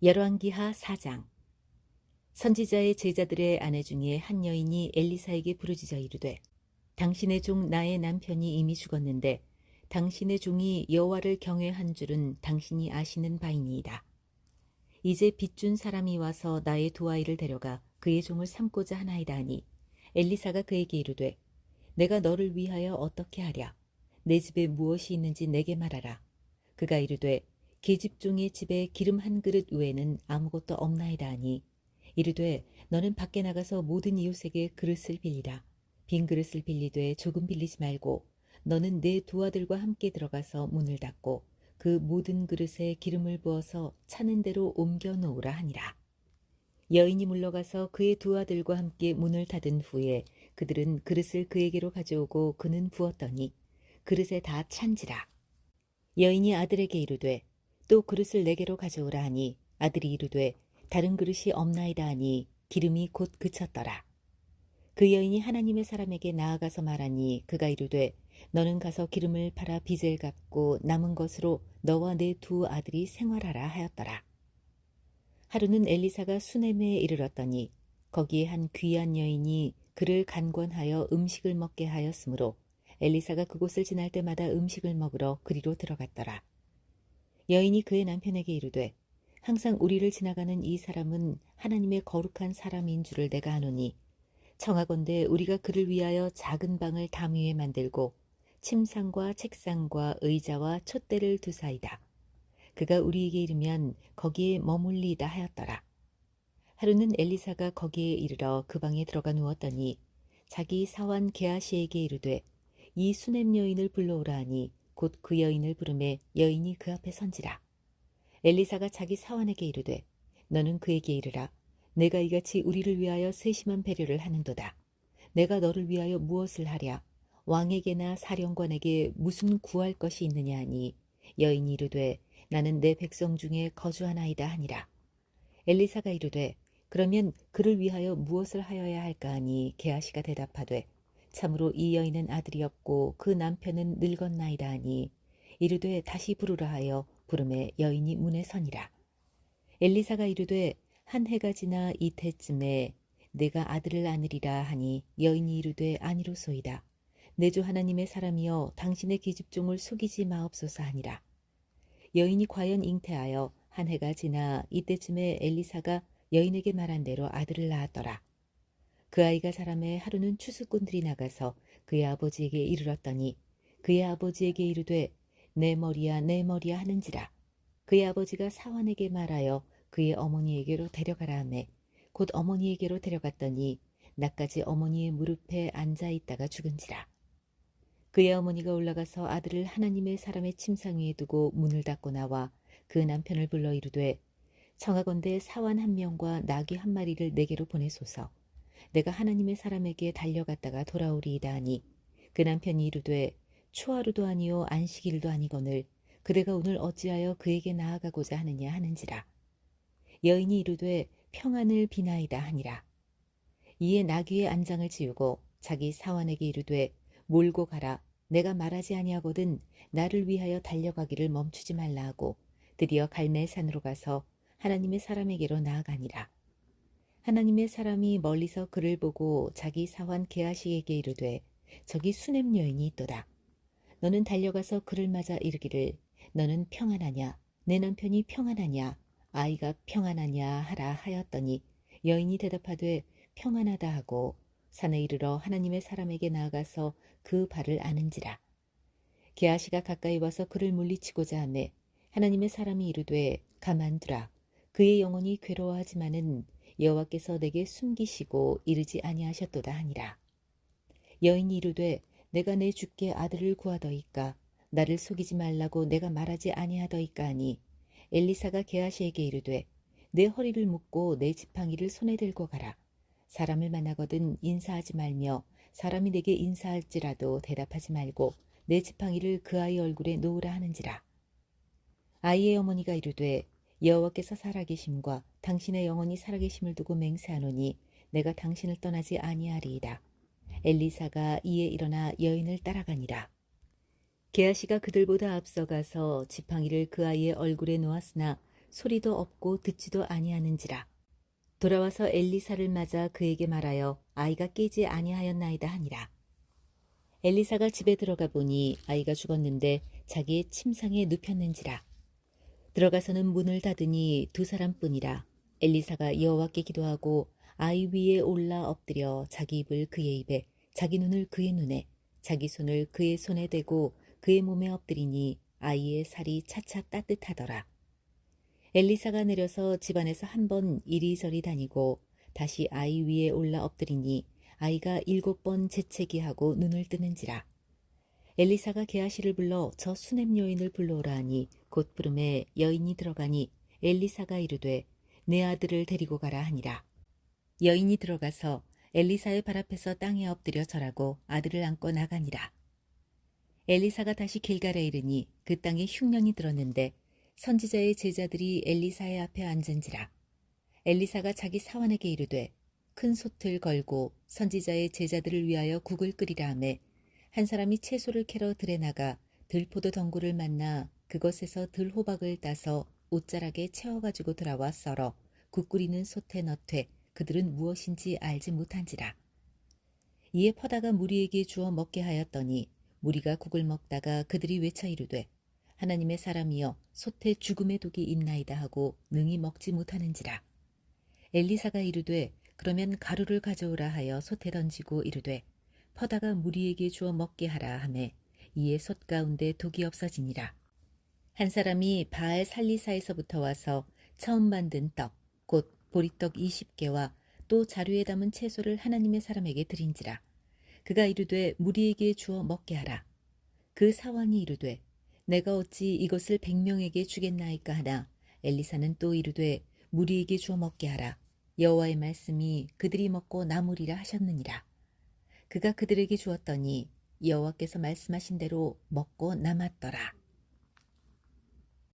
열왕기하 4장. 선지자의 제자들의 아내 중에 한 여인이 엘리사에게 부르짖어 이르되, 당신의 종 나의 남편이 이미 죽었는데 당신의 종이 여호와를 경외한 줄은 당신이 아시는 바이니이다. 이제 빚준 사람이 와서 나의 두 아이를 데려가 그의 종을 삼고자 하나이다 하니, 엘리사가 그에게 이르되, 내가 너를 위하여 어떻게 하랴? 내 집에 무엇이 있는지 내게 말하라. 그가 이르되, 계집종의 집에 기름 한 그릇 외에는 아무것도 없나이다 하니, 이르되, 너는 밖에 나가서 모든 이웃에게 그릇을 빌리라. 빈 그릇을 빌리되 조금 빌리지 말고, 너는 내 두 아들과 함께 들어가서 문을 닫고 그 모든 그릇에 기름을 부어서 차는 대로 옮겨 놓으라 하니라. 여인이 물러가서 그의 두 아들과 함께 문을 닫은 후에 그들은 그릇을 그에게로 가져오고 그는 부었더니 그릇에 다 찬지라. 여인이 아들에게 이르되, 또 그릇을 내게로 가져오라 하니, 아들이 이르되, 다른 그릇이 없나이다 하니 기름이 곧 그쳤더라. 그 여인이 하나님의 사람에게 나아가서 말하니, 그가 이르되, 너는 가서 기름을 팔아 빚을 갚고 남은 것으로 너와 내 두 아들이 생활하라 하였더라. 하루는 엘리사가 수넴에 이르렀더니 거기에 한 귀한 여인이 그를 간권하여 음식을 먹게 하였으므로 엘리사가 그곳을 지날 때마다 음식을 먹으러 그리로 들어갔더라. 여인이 그의 남편에게 이르되, 항상 우리를 지나가는 이 사람은 하나님의 거룩한 사람인 줄을 내가 아노니, 청하건대 우리가 그를 위하여 작은 방을 담 위에 만들고 침상과 책상과 의자와 촛대를 두사이다. 그가 우리에게 이르면 거기에 머물리이다 하였더라. 하루는 엘리사가 거기에 이르러 그 방에 들어가 누웠더니 자기 사환 게하시에게 이르되, 이 수넴 여인을 불러오라 하니 곧 그 여인을 부르매 여인이 그 앞에 선지라. 엘리사가 자기 사환에게 이르되, 너는 그에게 이르라. 내가 이같이 우리를 위하여 세심한 배려를 하는도다. 내가 너를 위하여 무엇을 하랴? 왕에게나 사령관에게 무슨 구할 것이 있느냐 하니, 여인이 이르되, 나는 내 백성 중에 거주하나이다 하니라. 엘리사가 이르되, 그러면 그를 위하여 무엇을 하여야 할까 하니, 게하시가 대답하되, 참으로 이 여인은 아들이 없고 그 남편은 늙었나이다 하니, 이르되 다시 부르라 하여 부름에 여인이 문에 서니라. 엘리사가 이르되, 한 해가 지나 이때쯤에 내가 아들을 안으리라 하니, 여인이 이르되 아니로소이다. 내 주 하나님의 사람이여, 당신의 계집종을 속이지 마옵소서 하니라. 여인이 과연 잉태하여 한 해가 지나 이때쯤에 엘리사가 여인에게 말한 대로 아들을 낳았더라. 그 아이가 자라매 하루는 추수꾼들이 나가서 그의 아버지에게 이르렀더니 그의 아버지에게 이르되, 내 머리야 내 머리야 하는지라. 그의 아버지가 사환에게 말하여 그의 어머니에게로 데려가라 하매 곧 어머니에게로 데려갔더니 낮까지 어머니의 무릎에 앉아 있다가 죽은지라. 그의 어머니가 올라가서 아들을 하나님의 사람의 침상 위에 두고 문을 닫고 나와 그 남편을 불러 이르되, 청하건대 사환 한 명과 나귀 한 마리를 내게로 보내소서. 내가 하나님의 사람에게 달려갔다가 돌아오리이다 하니, 그 남편이 이르되, 초하루도 아니요 안식일도 아니거늘 그대가 오늘 어찌하여 그에게 나아가고자 하느냐 하는지라. 여인이 이르되 평안을 비나이다 하니라. 이에 나귀의 안장을 지우고 자기 사환에게 이르되, 몰고 가라. 내가 말하지 아니하거든 나를 위하여 달려가기를 멈추지 말라 하고 드디어 갈멜산으로 가서 하나님의 사람에게로 나아가니라. 하나님의 사람이 멀리서 그를 보고 자기 사환 게하시에게 이르되, 저기 수넴 여인이 있도다. 너는 달려가서 그를 맞아 이르기를, 너는 평안하냐? 내 남편이 평안하냐? 아이가 평안하냐 하라 하였더니, 여인이 대답하되 평안하다 하고 산에 이르러 하나님의 사람에게 나아가서 그 발을 아는지라. 게하시가 가까이 와서 그를 물리치고자 하매 하나님의 사람이 이르되, 가만두라. 그의 영혼이 괴로워하지만은 여호와께서 내게 숨기시고 이르지 아니하셨도다 하니라. 여인이 이르되, 내가 내 주께 아들을 구하더이까? 나를 속이지 말라고 내가 말하지 아니하더이까 하니, 엘리사가 게하시에게 이르되, 내 허리를 묶고 내 지팡이를 손에 들고 가라. 사람을 만나거든 인사하지 말며 사람이 내게 인사할지라도 대답하지 말고 내 지팡이를 그 아이 얼굴에 놓으라 하는지라. 아이의 어머니가 이르되, 여호와께서 살아계심과 당신의 영혼이 살아계심을 두고 맹세하노니 내가 당신을 떠나지 아니하리이다. 엘리사가 이에 일어나 여인을 따라가니라. 게하시가 그들보다 앞서가서 지팡이를 그 아이의 얼굴에 놓았으나 소리도 없고 듣지도 아니하는지라. 돌아와서 엘리사를 맞아 그에게 말하여 아이가 깨지 아니하였나이다 하니라. 엘리사가 집에 들어가 보니 아이가 죽었는데 자기의 침상에 눕혔는지라. 들어가서는 문을 닫으니 두 사람뿐이라. 엘리사가 여호와께 기도하고 아이 위에 올라 엎드려 자기 입을 그의 입에, 자기 눈을 그의 눈에, 자기 손을 그의 손에 대고 그의 몸에 엎드리니 아이의 살이 차차 따뜻하더라. 엘리사가 내려서 집안에서 한 번 이리저리 다니고 다시 아이 위에 올라 엎드리니 아이가 7번 재채기 하고 눈을 뜨는지라. 엘리사가 게하시를 불러 저 수냄 여인을 불러오라 하니 곧 부름에 여인이 들어가니 엘리사가 이르되 내 아들을 데리고 가라 하니라. 여인이 들어가서 엘리사의 발 앞에서 땅에 엎드려 절하고 아들을 안고 나가니라. 엘리사가 다시 길갈에 이르니 그 땅에 흉년이 들었는데 선지자의 제자들이 엘리사의 앞에 앉은지라. 엘리사가 자기 사환에게 이르되 큰 솥을 걸고 선지자의 제자들을 위하여 국을 끓이라 하매 한 사람이 채소를 캐러 들에 나가 들포도 덩굴을 만나 그것에서 들호박을 따서 옷자락에 채워가지고 돌아와 썰어 국 끓이는 솥에 넣되 그들은 무엇인지 알지 못한지라. 이에 퍼다가 무리에게 주어 먹게 하였더니 무리가 국을 먹다가 그들이 외쳐 이르되 하나님의 사람이여 솥에 죽음의 독이 있나이다 하고 능히 먹지 못하는지라. 엘리사가 이르되 그러면 가루를 가져오라 하여 솥에 던지고 이르되 퍼다가 무리에게 주어 먹게 하라 하매 이에 솥 가운데 독이 없어지니라. 한 사람이 바알 살리사에서부터 와서 처음 만든 떡 곧 보리떡 20개와 또 자루에 담은 채소를 하나님의 사람에게 드린지라. 그가 이르되 무리에게 주어 먹게 하라. 그 사환이 이르되 내가 어찌 이것을 100명에게 주겠나이까 하나 엘리사는 또 이르되 무리에게 주어 먹게 하라. 여호와의 말씀이 그들이 먹고 남으리라 하셨느니라. 그가 그들에게 주었더니 여호와께서 말씀하신 대로 먹고 남았더라.